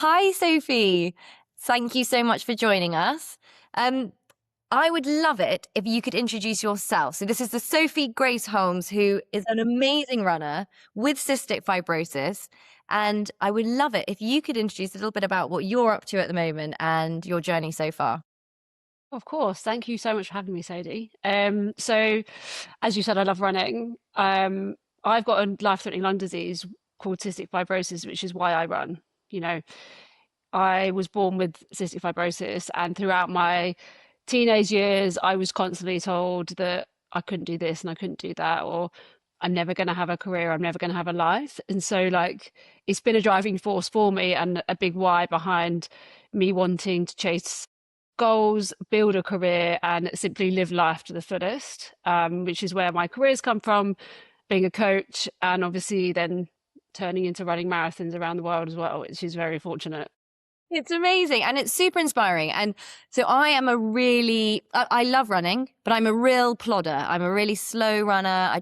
Hi, Sophie. Thank you so much for joining us. Um, I would love it if you could introduce yourself. So this is the Sophie Grace Holmes, who is an amazing runner with cystic fibrosis. And I would love it if you could introduce a little bit about what you're up to at the moment and your journey so far. Of course. Thank you so much for having me, Sadie. So as you said, I love running. I've got a life-threatening lung disease called cystic fibrosis, which is why I run. You know, I was born with cystic fibrosis, and throughout my teenage years, I was constantly told that I couldn't do this and I couldn't do that, or I'm never going to have a career, I'm never going to have a life. And so, like, it's been a driving force for me and a big why behind me wanting to chase goals, build a career, and simply live life to the fullest, which is where my careers come from, being a coach, and obviously then turning into running marathons around the world as well, which is very fortunate. It's amazing and it's super inspiring. And so I love running, but I'm a real plodder. I'm a really slow runner.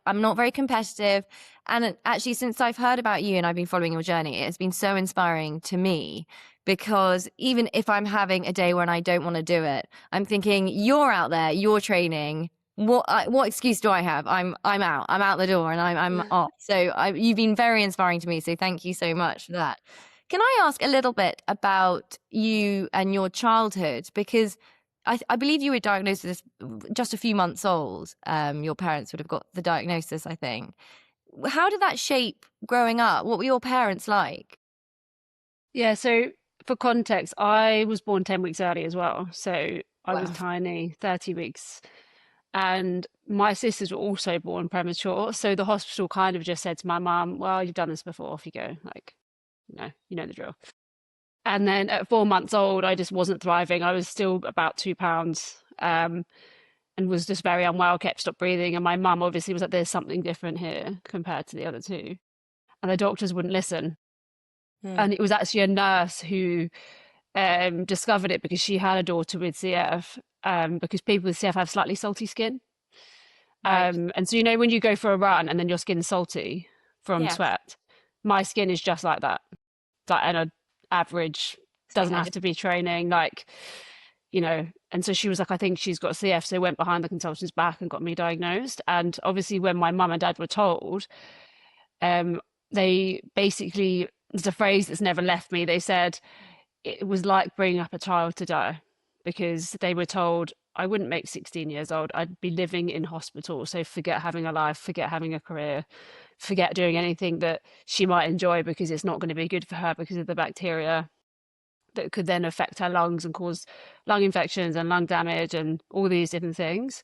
I'm not very competitive. And actually, since I've heard about you and I've been following your journey, it has been so inspiring to me because even if I'm having a day when I don't want to do it, I'm thinking, you're out there, you're training. What excuse do I have? I'm out. I'm out the door and I'm off. You've been very inspiring to me. So thank you so much for that. Can I ask a little bit about you and your childhood? Because I believe you were diagnosed with this just a few months old. Your parents would have got the diagnosis, I think. How did that shape growing up? What were your parents like? Yeah, so for context, I was born 10 weeks early as well. So I was Wow. tiny, 30 weeks. And my sisters were also born premature. So the hospital kind of just said to my mum, well, you've done this before, off you go. Like, you know the drill. And then at 4 months old, I just wasn't thriving. I was still about 2 pounds, and was just very unwell, kept stopped breathing. And my mum obviously was like, there's something different here compared to the other two. And the doctors wouldn't listen. Hmm. And it was actually a nurse who discovered it because she had a daughter with CF, because people with CF have slightly salty skin. Right. And so, when you go for a run and then your skin's salty from Yes. sweat, my skin is just like that. Like an average, Something doesn't I have did. to be training, like, and so she was like, I think she's got CF. So went behind the consultant's back and got me diagnosed. And obviously, when my mum and dad were told, um, they basically, there's a phrase that's never left me. They said it was like bringing up a child to die because they were told I wouldn't make 16 years old. I'd be living in hospital. So forget having a life, forget having a career, forget doing anything that she might enjoy because it's not going to be good for her because of the bacteria that could then affect her lungs and cause lung infections and lung damage and all these different things.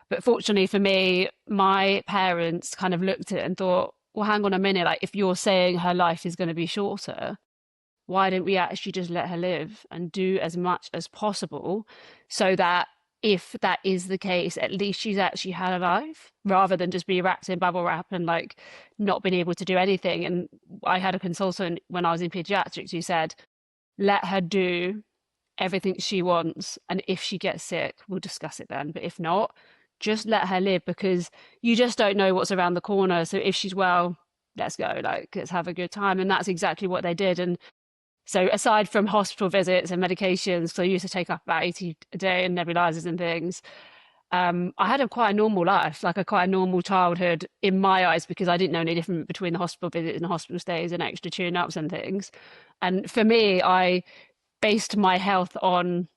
But fortunately for me, my parents kind of looked at it and thought, well, hang on a minute, like if you're saying her life is going to be shorter, why don't we actually just let her live and do as much as possible so that if that is the case, at least she's actually had a life rather than just be wrapped in bubble wrap and like not being able to do anything. And I had a consultant when I was in pediatrics who said, let her do everything she wants. And if she gets sick, we'll discuss it then. But if not, just let her live because you just don't know what's around the corner. So if she's well, let's go, like, let's have a good time. And that's exactly what they did. And so aside from hospital visits and medications, so I used to take up about 80 a day and nebulizers and things, I had a quite a normal life, like a quite a normal childhood in my eyes, because I didn't know any different between the hospital visits and hospital stays and extra tune-ups and things. And for me, I based my health on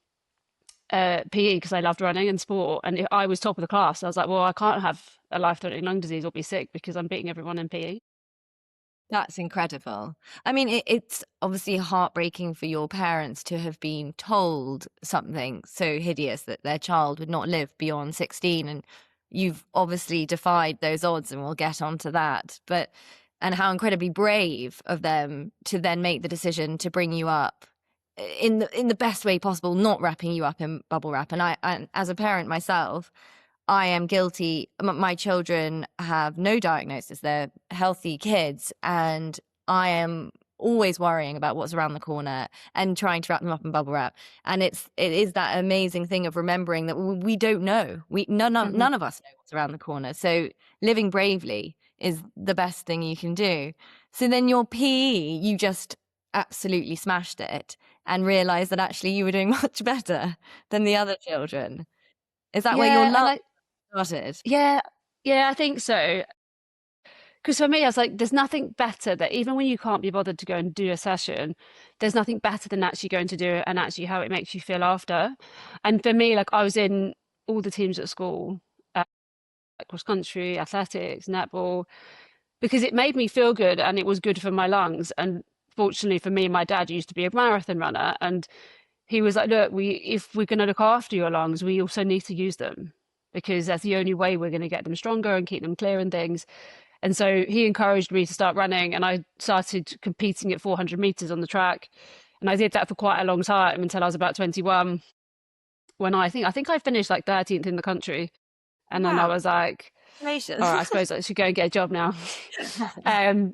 PE because I loved running and sport. And if I was top of the class, I was like, well, I can't have a life-threatening lung disease or be sick because I'm beating everyone in PE. That's incredible. I mean, it's obviously heartbreaking for your parents to have been told something so hideous that their child would not live beyond 16. And you've obviously defied those odds, and we'll get onto that. And how incredibly brave of them to then make the decision to bring you up in the best way possible, not wrapping you up in bubble wrap. And as a parent myself, I am guilty. My children have no diagnosis. They're healthy kids. And I am always worrying about what's around the corner and trying to wrap them up in bubble wrap. And it is that amazing thing of remembering that we don't know. None Mm-hmm. of us know what's around the corner. So living bravely is the best thing you can do. So then your PE, you just absolutely smashed it and realized that actually you were doing much better than the other children? Is that where your Yeah, and love started? yeah, I think so. Because for me, I was like, there's nothing better that even when you can't be bothered to go and do a session, there's nothing better than actually going to do it and actually how it makes you feel after. And for me, like I was in all the teams at school, like cross country, athletics, netball, because it made me feel good and it was good for my lungs. And fortunately for me, my dad used to be a marathon runner, and he was like, look, if we're going to look after your lungs, we also need to use them because that's the only way we're going to get them stronger and keep them clear and things. And so he encouraged me to start running, and I started competing at 400 meters on the track. And I did that for quite a long time until I was about 21, when I think I finished like 13th in the country. And then I Wow, was like, all right, I congratulations. suppose I should go and get a job now. um,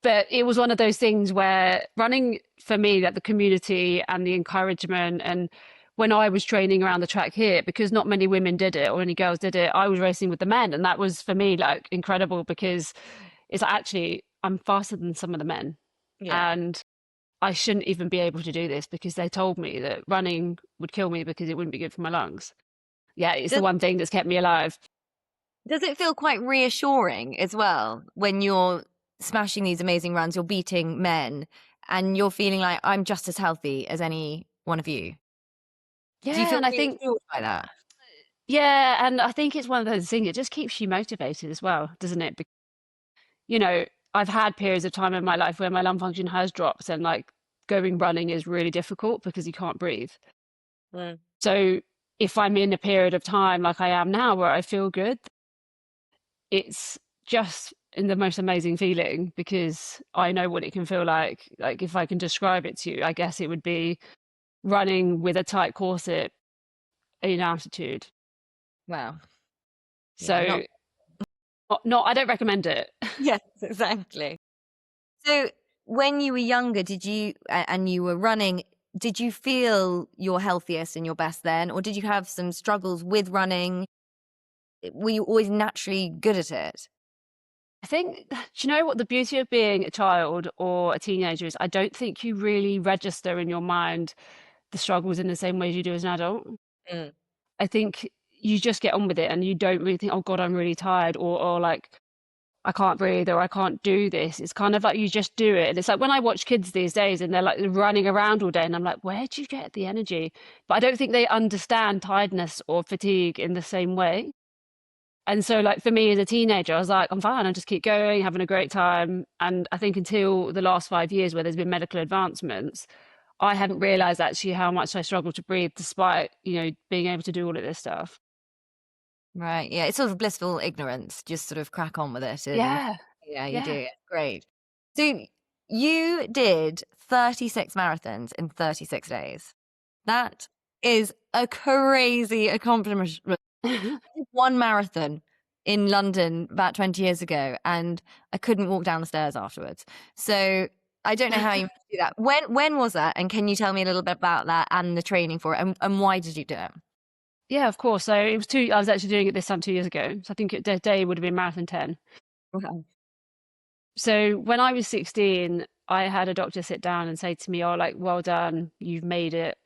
but it was one of those things where running for me, like the community and the encouragement, and when I was training around the track here, because not many women did it or any girls did it, I was racing with the men, and that was for me like incredible because it's actually I'm faster than some of the men, Yeah. and I shouldn't even be able to do this because they told me that running would kill me because it wouldn't be good for my lungs. Yeah, it's the Does, one thing that's kept me alive. does it feel quite reassuring as well when you're smashing these amazing runs, you're beating men, and you're feeling like I'm just as healthy as any one of you? Do you Yeah, feel and I think reassured by that? yeah, and I think it's one of those things, it just keeps you motivated as well, doesn't it? You know, I've had periods of time in my life where my lung function has dropped, and like going running is really difficult because you can't breathe. Mm. So if I'm in a period of time like I am now where I feel good, it's just in the most amazing feeling because I know what it can feel like. Like if I can describe it to you, I guess it would be running with a tight corset in altitude. Wow. Yeah, So not I don't recommend it. yes, exactly. So when you were younger, and you were running, did you feel your healthiest and your best then? Or did you have some struggles with running? Were you always naturally good at it? I think, do you know what the beauty of being a child or a teenager is? I don't think you really register in your mind the struggles in the same way as you do as an adult. Mm. I think you just get on with it and you don't really think, oh God, I'm really tired, or like, I can't breathe, or I can't do this. It's kind of like you just do it. And it's like when I watch kids these days and they're like running around all day, and I'm like, where do you get the energy? But I don't think they understand tiredness or fatigue in the same way. And so, like, for me as a teenager, I was like, I'm fine. I just keep going, having a great time. And I think until the last 5 years, where there's been medical advancements, I hadn't realized actually how much I struggled to breathe, despite, being able to do all of this stuff. Right. Yeah. It's sort of blissful ignorance. Just sort of crack on with it. And Yeah. yeah, you do Yeah. it. Great. So you did 36 marathons in 36 days. That is a crazy accomplishment. Did one marathon in London about 20 years ago, and I couldn't walk down the stairs afterwards. So I don't know how you do that. When was that? And can you tell me a little bit about that and the training for it, and why did you do it? Yeah, of course. So I was actually doing it this time 2 years ago. So I think the day would have been marathon 10. Okay. So when I was 16, I had a doctor sit down and say to me, "Oh, like, well done, you've made it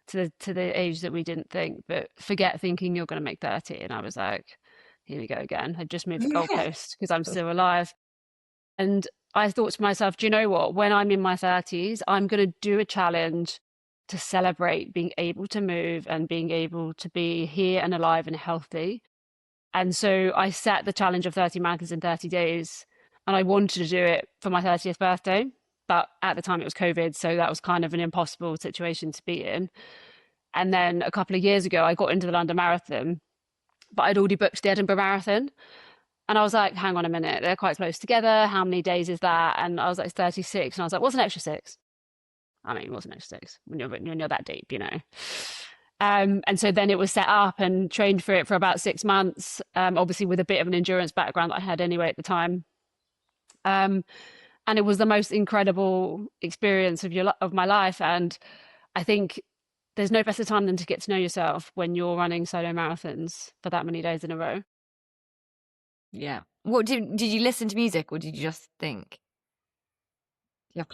to the age that we didn't think, but forget thinking you're going to make 30." And I was like, "Here we go again. I've just moved the goalpost because I'm still alive." And I thought to myself, do you know what? When I'm in my 30s, I'm going to do a challenge to celebrate being able to move and being able to be here and alive and healthy. And so I set the challenge of 30 marathons in 30 days, and I wanted to do it for my 30th birthday. But at the time it was COVID, so that was kind of an impossible situation to be in. And then a couple of years ago, I got into the London Marathon, but I'd already booked the Edinburgh Marathon. And I was like, hang on a minute, they're quite close together. How many days is that? And I was like, 36. And I was like, what's an extra six? I mean, what's an extra six when you're that deep? And so then it was set up and trained for it for about 6 months, obviously with a bit of an endurance background that I had anyway at the time. And it was the most incredible experience of my life. And I think there's no better time than to get to know yourself when you're running solo marathons for that many days in a row. Yeah. What did you listen to music, or did you just think? Yeah.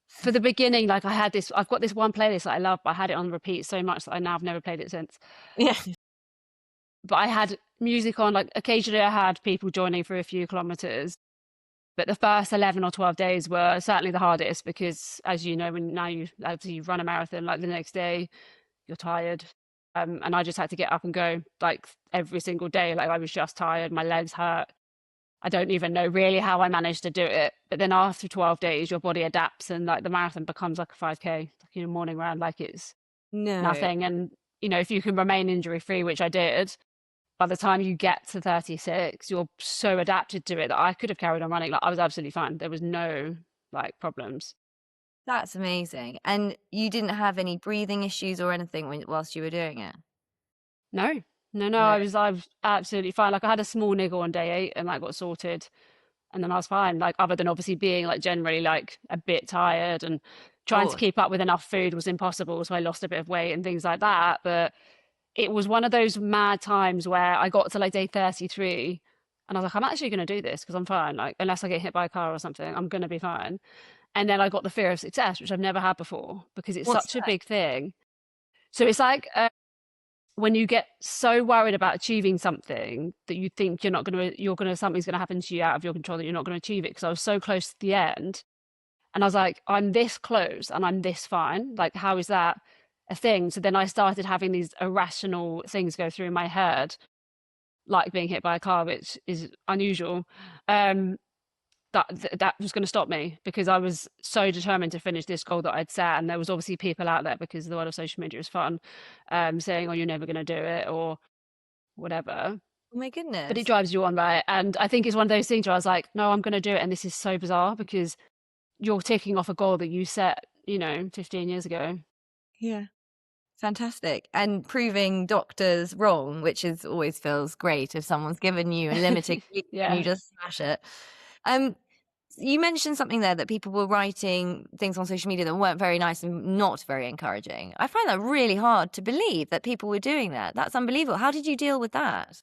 for the beginning, like I've got this one playlist that I love, but I had it on repeat so much that I now have never played it since. Yeah. But I had music on, like occasionally I had people joining for a few kilometers. But the first 11 or 12 days were certainly the hardest because, as you know, as you run a marathon, like the next day, you're tired. And I just had to get up and go like every single day. Like I was just tired, my legs hurt. I don't even know really how I managed to do it. But then after 12 days, your body adapts and like the marathon becomes like a 5K, like morning run, like it's No. nothing. And, if you can remain injury free, which I did, by the time you get to 36, you're so adapted to it that I could have carried on running. Like I was absolutely fine. There was no like problems. That's amazing. And you didn't have any breathing issues or anything whilst you were doing it? No, no, No. I was absolutely fine. Like I had a small niggle on day 8 and that got sorted. And then I was fine. Like other than obviously being like generally like a bit tired and trying to Oh, keep up with enough food was impossible. So I lost a bit of weight and things like that. But it was one of those mad times where I got to like day 33 and I was like, I'm actually going to do this because I'm fine. Like, unless I get hit by a car or something, I'm going to be fine. And then I got the fear of success, which I've never had before because it's what's such a that? big thing. So it's like when you get so worried about achieving something that you think something's going to happen to you out of your control that you're not going to achieve it. Because I was so close to the end and I was like, I'm this close and I'm this fine. Like, how is that a thing? So then I started having these irrational things go through my head, like being hit by a car, which is unusual. That was going to stop me because I was so determined to finish this goal that I'd set. And there was obviously people out there, because the world of social media is fun, saying, oh, you're never going to do it or whatever. Oh my But it goodness. drives you on, right? And I think it's one of those things where I was like, no, I'm going to do it. And this is so bizarre because you're ticking off a goal that you set, 15 years ago. Yeah. Fantastic. And proving doctors wrong, which is always feels great if someone's given you a limiting belief and you Yeah. just smash it. Um, you mentioned something there that people were writing things on social media that weren't very nice and not very encouraging. I find that really hard to believe that people were doing that. That's unbelievable. How did you deal with that?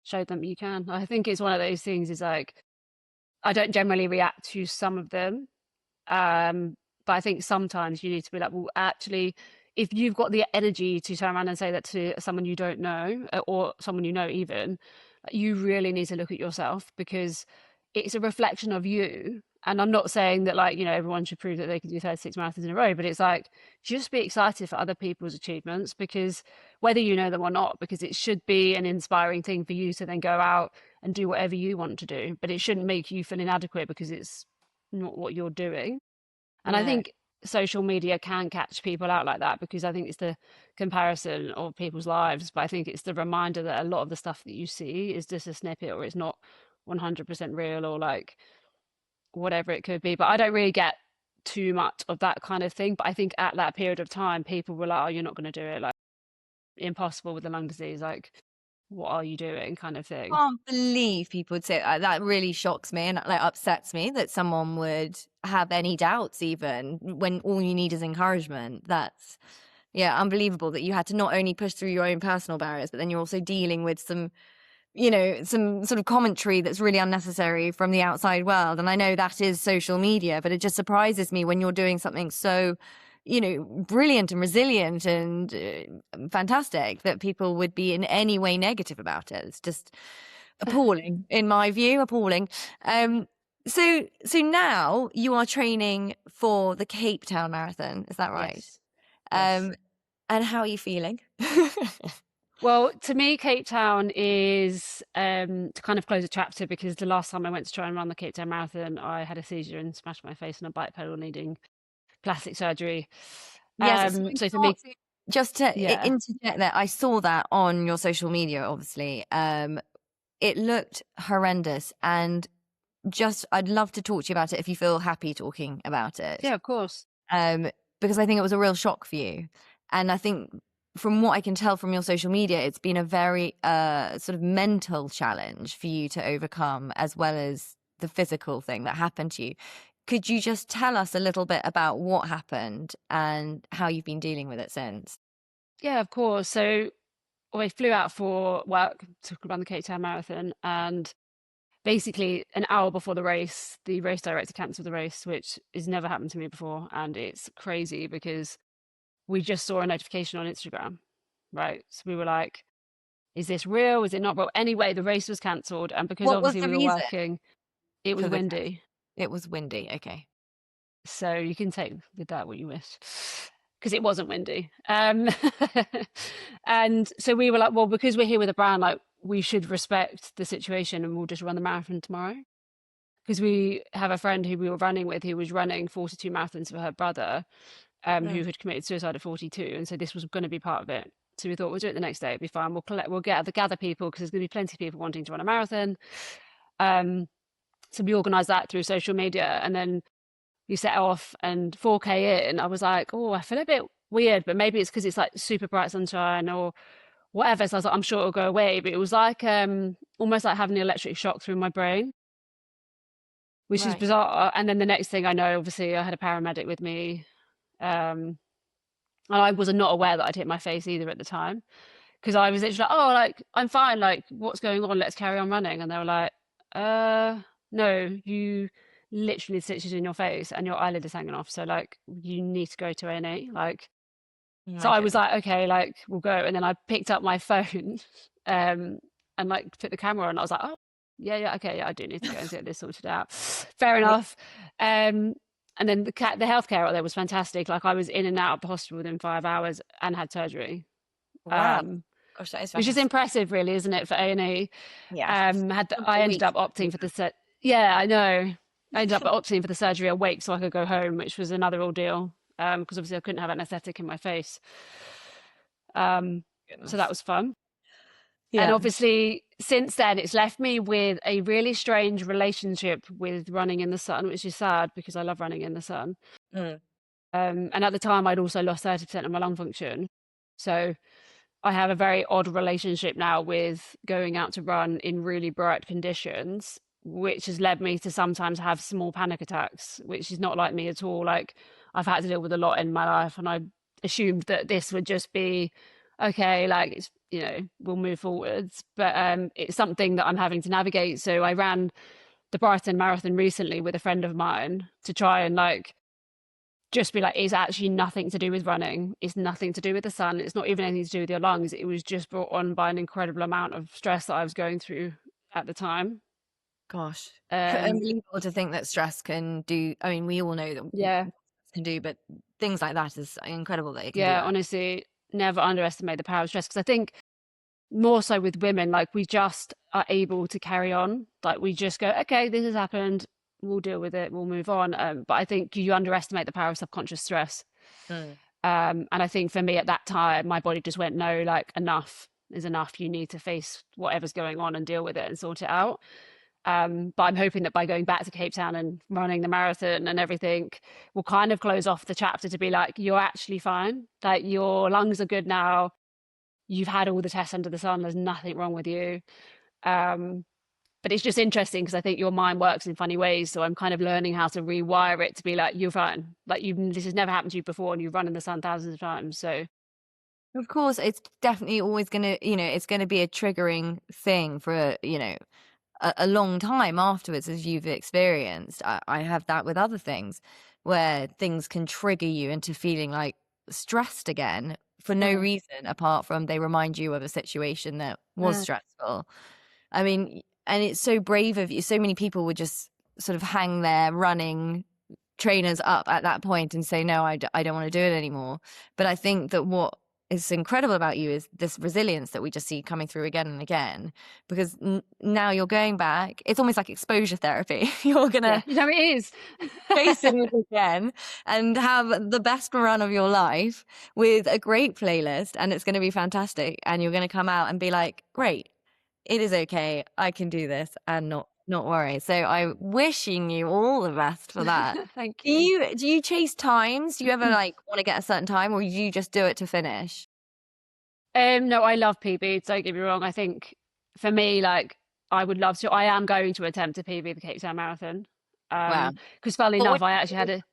Show them you can. I think it's one of those things is like, I don't generally react to some of them. But I think sometimes you need to be like, well, actually, if you've got the energy to turn around and say that to someone you don't know or someone you know even, you really need to look at yourself because it's a reflection of you. And I'm not saying that like, everyone should prove that they can do 36 marathons in a row, but it's like, just be excited for other people's achievements because whether you know them or not, because it should be an inspiring thing for you to then go out and do whatever you want to do, but it shouldn't make you feel inadequate because it's not what you're doing. And I No. think social media can catch people out like that because I think it's the comparison of people's lives, but I think it's the reminder that a lot of the stuff that you see is just a snippet or it's not 100% real or like whatever it could be. But I don't really get too much of that kind of thing. But I think at that period of time, people were like, oh, you're not going to do it. Like, impossible with the lung disease. Like, what are you doing? Kind of thing. Can't believe people would say that really shocks me and like upsets me that someone would have any doubts even when all you need is encouragement. That's unbelievable that you had to not only push through your own personal barriers, but then you're also dealing with some some sort of commentary that's really unnecessary from the outside world. And I know that is social media, but it just surprises me when you're doing something so brilliant and resilient and fantastic that people would be in any way negative about it. It's just appalling in my view, appalling. So now you are training for the Cape Town Marathon, is that right? Yes. Yes. Um, and how are you feeling? Well, to me, Cape Town is to kind of close a chapter because the last time I went to try and run the Cape Town Marathon, I had a seizure and smashed my face on a bike pedal, needing plastic surgery. Yes, so So for me, just to yeah, interject there, I saw that on your social media, obviously. It looked horrendous, and just I'd love to talk to you about it if you feel happy talking about it. yeah, of course. Because I think it was a real shock for you. And I think from what I can tell from your social media, it's been a very sort of mental challenge for you to overcome, as well as the physical thing that happened to you. Could you just tell us a little bit about what happened and how you've been dealing with it since? Yeah, of course. So I flew out for work to run the Cape Town Marathon, and basically an hour before the race director cancelled the race, which has never happened to me before, and it's crazy because we just saw a notification on Instagram, right? So we were like, is this real? Is it not real? Anyway, the race was cancelled, and because What was obviously the we were reason working, it was for the windy. It was windy. Okay. So you can take with that what you wish, because it wasn't windy. And so we were like, well, because we're here with a brand, like we should respect the situation, and we'll just run the marathon tomorrow. Because we have a friend who we were running with who was running 42 marathons for her brother, who had committed suicide at 42, and so this was going to be part of it. So we thought we'll do it the next day. It'll be fine. We'll gather people, because there's going to be plenty of people wanting to run a marathon. So we organised that through social media, and then we set off, and 4K in, I was like, oh, I feel a bit weird, but maybe it's because it's like super bright sunshine or whatever. So I was like, I'm sure it'll go away. But it was like almost like having an electric shock through my brain, which is Right. bizarre. And then the next thing I know, obviously, I had a paramedic with me. And I was not aware that I'd hit my face either at the time, because I was literally like, oh, like, I'm fine. Like, what's going on? Let's carry on running. And they were like, no, you literally stitches in your face and your eyelid is hanging off. So, like, you need to go to A&E. Like, Oh so my I was goodness. like, okay, like, we'll go. And then I picked up my phone and, like, put the camera on. I was like, oh, yeah, okay, yeah, I do need to go and get this sorted out. Fair Yeah. enough. And then the healthcare out there was fantastic. Like, I was in and out of the hospital within 5 hours and had surgery. Wow. Gosh, that is Which is fantastic. impressive, really, isn't it, for A&E? Yeah. I A ended week. up opting for the yeah, I know. I ended up opting for the surgery awake so I could go home, which was another ordeal, because obviously I couldn't have anesthetic in my face. So that Goodness. was fun. And Yeah. obviously, since then, it's left me with a really strange relationship with running in the sun, which is sad because I love running in the sun. Mm. And at the time, I'd also lost 30% of my lung function. So I have a very odd relationship now with going out to run in really bright conditions, which has led me to sometimes have small panic attacks, which is not like me at all. Like, I've had to deal with a lot in my life, and I assumed that this would just be okay, like, it's, we'll move forwards. But it's something that I'm having to navigate. So I ran the Brighton Marathon recently with a friend of mine to try and, like, just be like, it's actually nothing to do with running. It's nothing to do with the sun. It's not even anything to do with your lungs. It was just brought on by an incredible amount of stress that I was going through at the time. Gosh. Um, Unbelievable to think that stress can do. I mean, we all know that yeah, stress can do, but things like that is incredible that it can do yeah, that. honestly, never underestimate the power of stress, because I think more so with women, like, we just are able to carry on. Like, we just go, okay, this has happened. We'll deal with it. We'll move on. But I think you underestimate the power of subconscious stress. Mm. And I think for me at that time, my body just went, no, like, enough is enough. You need to face whatever's going on and deal with it and sort it out. But I'm hoping that by going back to Cape Town and running the marathon and everything, we'll kind of close off the chapter to be like, you're actually fine. Like, your lungs are good now. You've had all the tests under the sun. There's nothing wrong with you. But it's just interesting because I think your mind works in funny ways. So I'm kind of learning how to rewire it to be like, you're fine. Like, this has never happened to you before, and you've run in the sun thousands of times. So Of course, it's definitely always going to, it's going to be a triggering thing for, a long time afterwards, as you've experienced. I have that with other things where things can trigger you into feeling like stressed again for no reason apart from they remind you of a situation that was stressful. I mean, and it's so brave of you. So many people would just sort of hang their running trainers up at that point and say, no, I don't want to do it anymore. But I think that what is incredible about you is this resilience that we just see coming through again and again, because now you're going back. It's almost like exposure therapy. You're going to it is. face it again and have the best run of your life with a great playlist, and it's going to be fantastic. And you're going to come out and be like, great, it is okay. I can do this and not worry. So I'm wishing you all the best for that. Thank Do you. you chase times? Do you ever like want to get a certain time, or do you just do it to finish? No, I love PB. Don't get me wrong. I think for me, like, I would love to. I am going to attempt to PB the Cape Town Marathon. Wow. Because funnily But enough, I actually had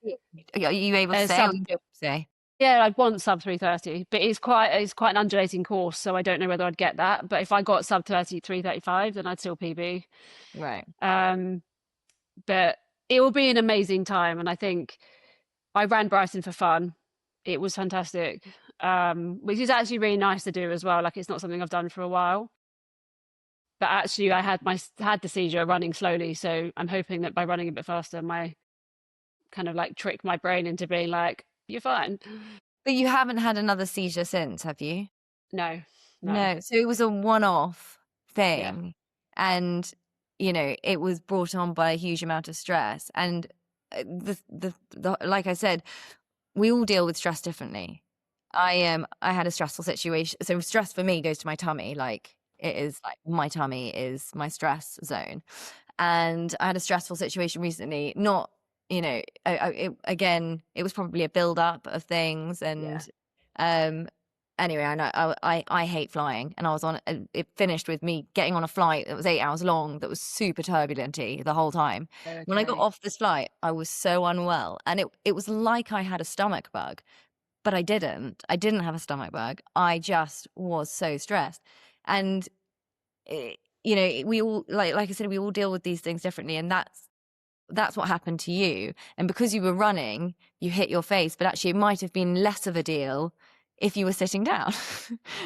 are you able to a say, or sub you don't say? Yeah, I'd want sub 3:30, but it's quite an undulating course, so I don't know whether I'd get that. But if I got sub 30, 3:35, then I'd still PB. Right. Um, but it will be an amazing time, and I think I ran Brighton for fun. It was fantastic, which is actually really nice to do as well. Like, it's not something I've done for a while. But actually, I had the seizure running slowly, so I'm hoping that by running a bit faster, my kind of like trick my brain into being like, "You're fine." But you haven't had another seizure since, have you? No, no, No. So it was a one-off yeah, thing, and it was brought on by a huge amount of stress. And like I said, we all deal with stress differently. I had a stressful situation. So stress for me goes to my tummy. Like, it is like my tummy is my stress zone. And I had a stressful situation recently. Not, again, it was probably a build up of things. yeah. And anyway, I know I hate flying, and I was on. It finished with me getting on a flight that was 8 hours long, that was super turbulenty the whole time. When I got Okay. off this flight, I was so unwell, and it was like I had a stomach bug, but I didn't. I didn't have a stomach bug. I just was so stressed, and we all, like I said, we all deal with these things differently, and that's what happened to you. And because you were running, you hit your face, but actually it might have been less of a deal if you were sitting down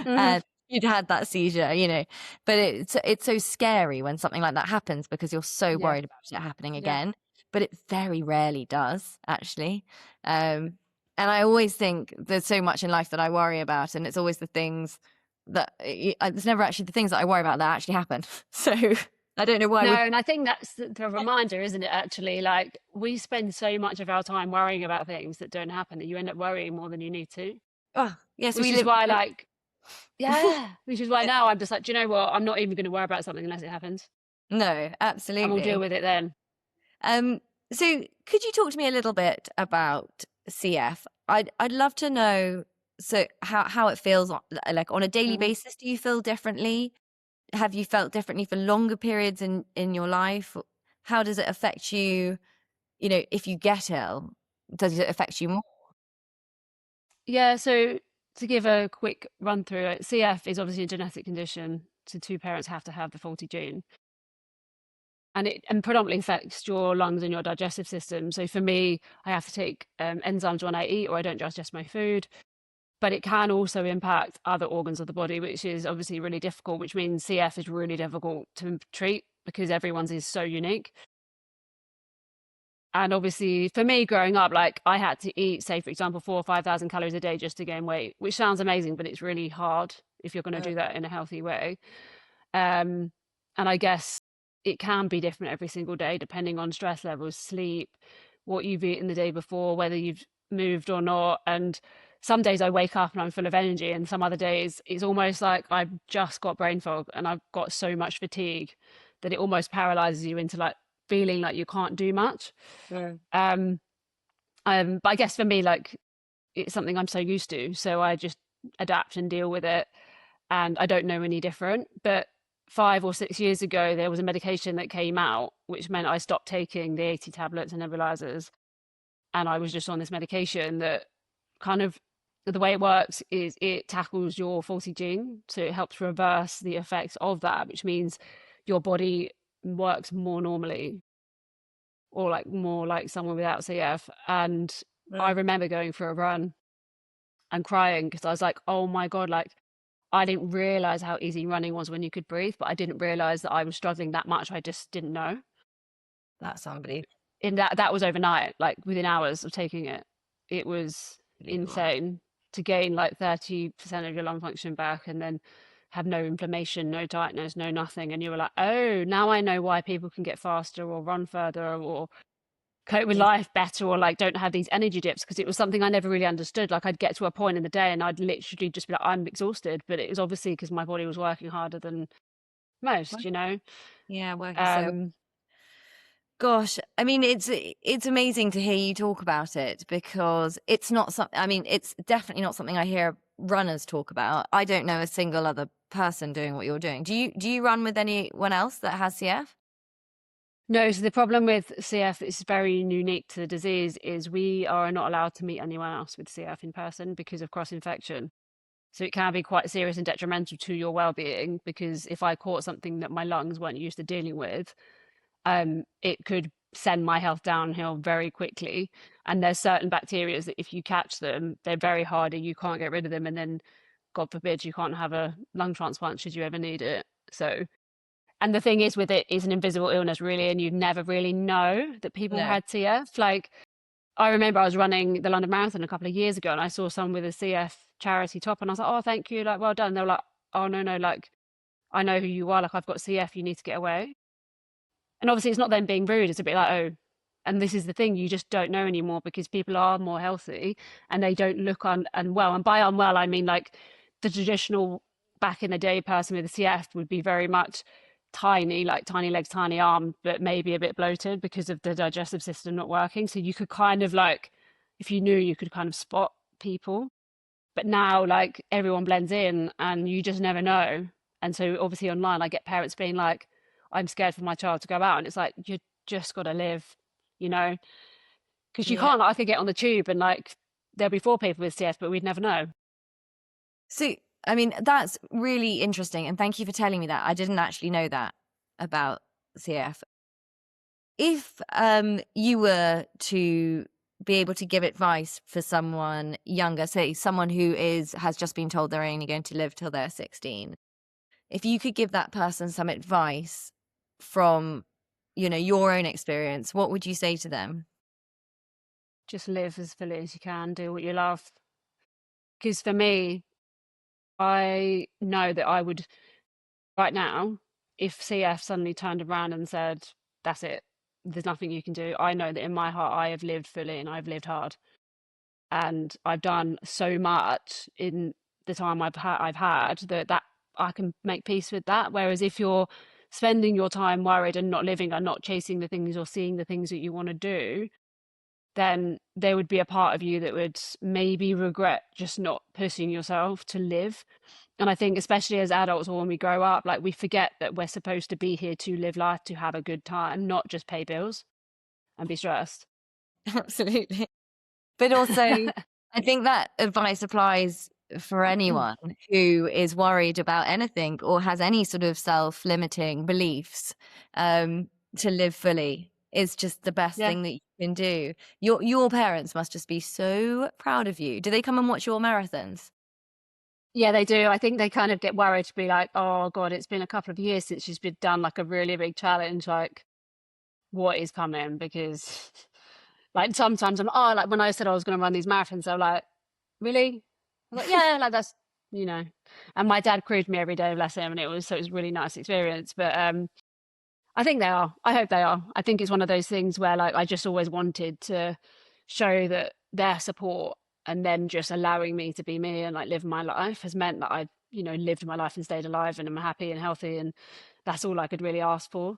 Hmm. and you'd had that seizure. But it's so scary when something like that happens, because you're so Yeah, worried about it happening yeah. again. But it very rarely does, actually. And I always think there's so much in life that I worry about, and it's always the things that it's never actually the things that I worry about that actually happen. So I don't know why No, we. and I think that's the reminder, isn't it? Actually, like, we spend so much of our time worrying about things that don't happen that you end up worrying more than you need to. Oh, yes, Which we is live. why, like, yeah, which is why now I'm just like, do you know what? I'm not even going to worry about something unless it happens, No, and we'll deal absolutely. with it then. Um, so could you talk to me a little bit about CF? I'd love to know, so how it feels like on a daily Hmm. basis. Do you feel differently? Have you felt differently for longer periods in your life? How does it affect you? If you get ill, does it affect you more? Yeah, so to give a quick run through it, CF is obviously a genetic condition, so two parents have to have the faulty gene. And it predominantly affects your lungs and your digestive system. So for me, I have to take enzymes when I eat, or I don't digest my food. But it can also impact other organs of the body, which is obviously really difficult, which means CF is really difficult to treat because everyone's is so unique. And obviously, for me growing up, like, I had to eat, say, for example, 4 or 5,000 calories a day just to gain weight, which sounds amazing, but it's really hard if you're going to Mm. do that in a healthy way. Um, and I guess it can be different every single day, depending on stress levels, sleep, what you've eaten the day before, whether you've moved or not. And some days I wake up and I'm full of energy, and some other days it's almost like I've just got brain fog and I've got so much fatigue that it almost paralyzes you into like feeling like you can't do much. Mm. Um, but I guess for me, like, it's something I'm so used to, so I just adapt and deal with it, and I don't know any different. But 5 or 6 years ago, there was a medication that came out, which meant I stopped taking the 80 tablets and nebulizers, and I was just on this medication that kind of, the way it works is it tackles your faulty gene, so it helps reverse the effects of that, which means your body works more normally, or like more like someone without CF. And I Mm. remember going for a run and crying because I was like, oh my God, like, I didn't realize how easy running was when you could breathe, but I didn't realize that I was struggling that much. I just didn't know. That's unbelievable. And that was overnight, like within hours of taking it. It was insane to gain like 30% of your lung function back and then have no inflammation, no tightness, no nothing. And you were like, oh, now I know why people can get faster or run further or cope with Yeah. life better, or like don't have these energy dips, because it was something I never really understood. Like, I'd get to a point in the day and I'd literally just be like, I'm exhausted, but it was obviously because my body was working harder than most, Well, you know. yeah, working so. um Gosh, I mean, it's amazing to hear you talk about it, because it's not something. I mean, it's definitely not something I hear runners talk about. I don't know a single other person doing what you're doing. Do you run with anyone else that has CF? No, so the problem with CF is very unique to the disease is we are not allowed to meet anyone else with CF in person because of cross infection. So it can be quite serious and detrimental to your well-being because if I caught something that my lungs weren't used to dealing with, it could send my health downhill very quickly. And there's certain bacteria that if you catch them, they're very hardy. You can't get rid of them, and then God forbid you can't have a lung transplant should you ever need it. So, and the thing is with it is an invisible illness really, and you never really know that people No. had CF. Like I remember I was running the London Marathon a couple of years ago and I saw someone with a CF charity top and I was like, oh, thank you, like, well done. They were like, oh, no, no, like, I know who you are, like, I've got CF, you need to get away. And obviously, it's not them being rude, it's a bit like, oh, and this is the thing, you just don't know anymore because people are more healthy and they don't look unwell. And by unwell, I mean like the traditional back in the day person with a CF would be very much tiny, like tiny legs, tiny arm, but maybe a bit bloated because of the digestive system not working. So you could kind of like, if you knew, you could kind of spot people. But now, like everyone blends in and you just never know. And so obviously online, I get parents being like, I'm scared for my child to go out. And it's like, you just got to live, you know, because you Yeah. can't, like, I could get on the tube and like, there'll be 4 people with CF, but we'd never know. So, I mean, that's really interesting. And thank you for telling me that. I didn't actually know that about CF. If you were to be able to give advice for someone younger, say someone who has just been told they're only going to live till they're 16, if you could give that person some advice from, your own experience, what would you say to them? Just live as fully as you can, do what you love. Because for me, I know that I would, right now, if CF suddenly turned around and said, that's it, there's nothing you can do, I know that in my heart, I have lived fully and I've lived hard. And I've done so much in the time I've had that I can make peace with that. Whereas if you're spending your time worried and not living and not chasing the things or seeing the things that you want to do, then there would be a part of you that would maybe regret just not pushing yourself to live. And I think especially as adults or when we grow up, like we forget that we're supposed to be here to live life, to have a good time, not just pay bills and be stressed. Absolutely. But also, I think that advice applies for anyone who is worried about anything or has any sort of self-limiting beliefs. To live fully is just the best Yeah. thing that you can do. Your parents must just be so proud of you. Do they come and watch your marathons? Yeah, they do. I think they kind of get worried to be like, oh God, it's been a couple of years since she's been done like a really big challenge. Like, what is coming? Because like sometimes I'm, oh, like when I said I was going to run these marathons, I'm like, really? I was like, yeah, like that's, you know. And my dad crewed me every day, bless him, and it was a really nice experience. But I think they are. I hope they are. I think it's one of those things where like I just always wanted to show that their support and them just allowing me to be me and like live my life has meant that I've, lived my life and stayed alive and I'm happy and healthy, and that's all I could really ask for.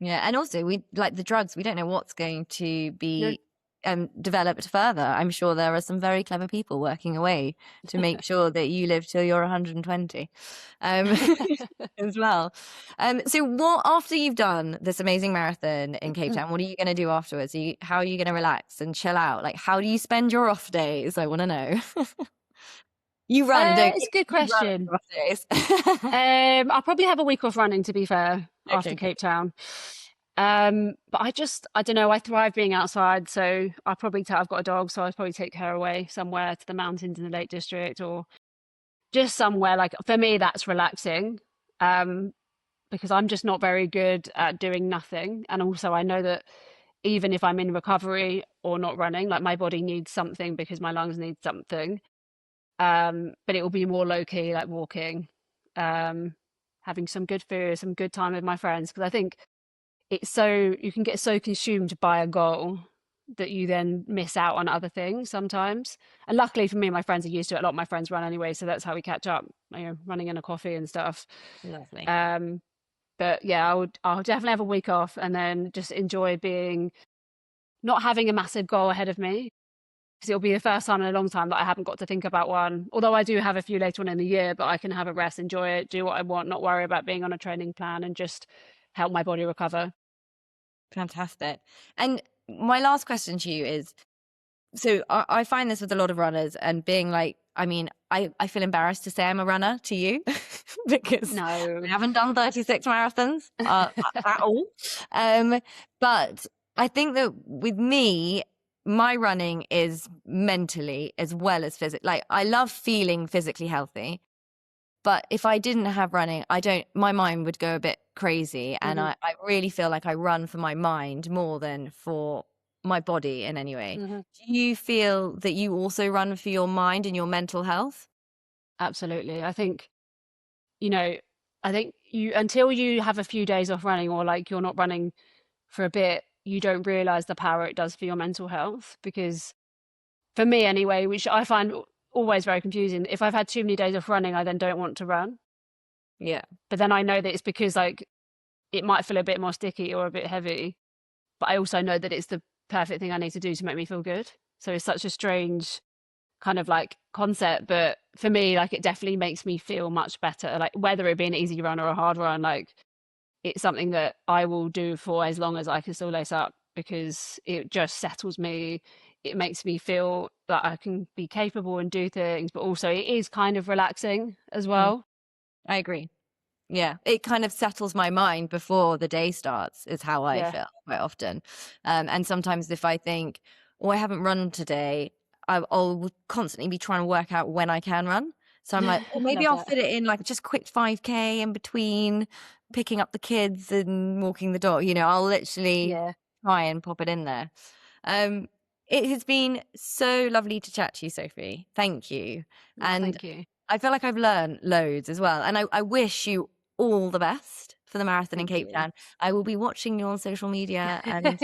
Yeah, and also we like the drugs, we don't know what's going to No. be developed further. I'm sure there are some very clever people working away to make sure that you live till you're 120 as well. So what after you've done this amazing marathon in Cape Town, what are you going to do afterwards? How are you going to relax and chill out? Like, how do you spend your off days? I want to know. You run, don't It's you? a good You run on question. your off days. I'll probably have a week off running, to be fair, after Okay, good. Cape Town. But I don't know, I thrive being outside, so I've got a dog, so I'd probably take her away somewhere to the mountains in the Lake District or just somewhere like, for me, that's relaxing. Because I'm just not very good at doing nothing. And also I know that even if I'm in recovery or not running, like my body needs something because my lungs need something. But it will be more low key, like walking, um, having some good food, some good time with my friends. Because I think you can get so consumed by a goal that you then miss out on other things sometimes. And luckily for me, my friends are used to it. A lot of my friends run anyway, so that's how we catch up, running in a coffee and stuff. Lovely. Um, but yeah, I'll definitely have a week off and then just enjoy not having a massive goal ahead of me, because it'll be the first time in a long time that I haven't got to think about one. Although I do have a few later on in the year, but I can have a rest, enjoy it, do what I want, not worry about being on a training plan, and just help my body recover. Fantastic. And my last question to you is, so I find this with a lot of runners and being like, I mean, I feel embarrassed to say I'm a runner to you because I No. haven't done 36 marathons at all. But I think that with me, my running is mentally as well as physically. Like, I love feeling physically healthy. But if I didn't have running, my mind would go a bit crazy. And Hmm. I really feel like I run for my mind more than for my body in any way. Hmm. Do you feel that you also run for your mind and your mental health? Absolutely. I think, you know, I think you, until you have a few days off running, or like you're not running for a bit, you don't realize the power it does for your mental health. Because for me anyway, which I find always very confusing, if I've had too many days off running, I then don't want to run. Yeah. But then I know that it's because like it might feel a bit more sticky or a bit heavy, but I also know that it's the perfect thing I need to do to make me feel good. So it's such a strange kind of like concept, but for me, like it definitely makes me feel much better. Like whether it be an easy run or a hard run, like it's something that I will do for as long as I can still lace up, because it just settles me. It makes me feel that I can be capable and do things, but also it is kind of relaxing as Mm, well. I agree. Yeah, it kind of settles my mind before the day starts, is how I Yeah. feel quite often. And sometimes if I think, oh, I haven't run today, I'll constantly be trying to work out when I can run. So I'm like, oh, maybe Love I'll that. fit it in like just quick 5K in between picking up the kids and walking the dog. I'll literally Yeah. try and pop it in there. Um, it has been so lovely to chat to you, Sophie. Thank you. No, And thank you. I feel like I've learned loads as well. And I wish you all the best for the marathon in Thank Cape you. Town. I will be watching you on social media and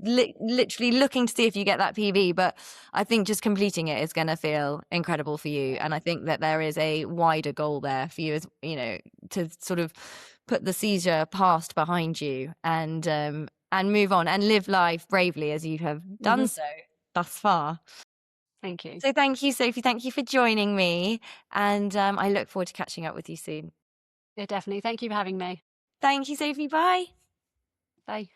literally looking to see if you get that PB. But I think just completing it is going to feel incredible for you. Yeah. And I think that there is a wider goal there for you, as to sort of put the seizure past behind you and move on and live life bravely as you have done Hmm. so thus far. Thank you. So thank you, Sophie. Thank you for joining me. And I look forward to catching up with you soon. Yeah, definitely. Thank you for having me. Thank you, Sophie. Bye. Bye.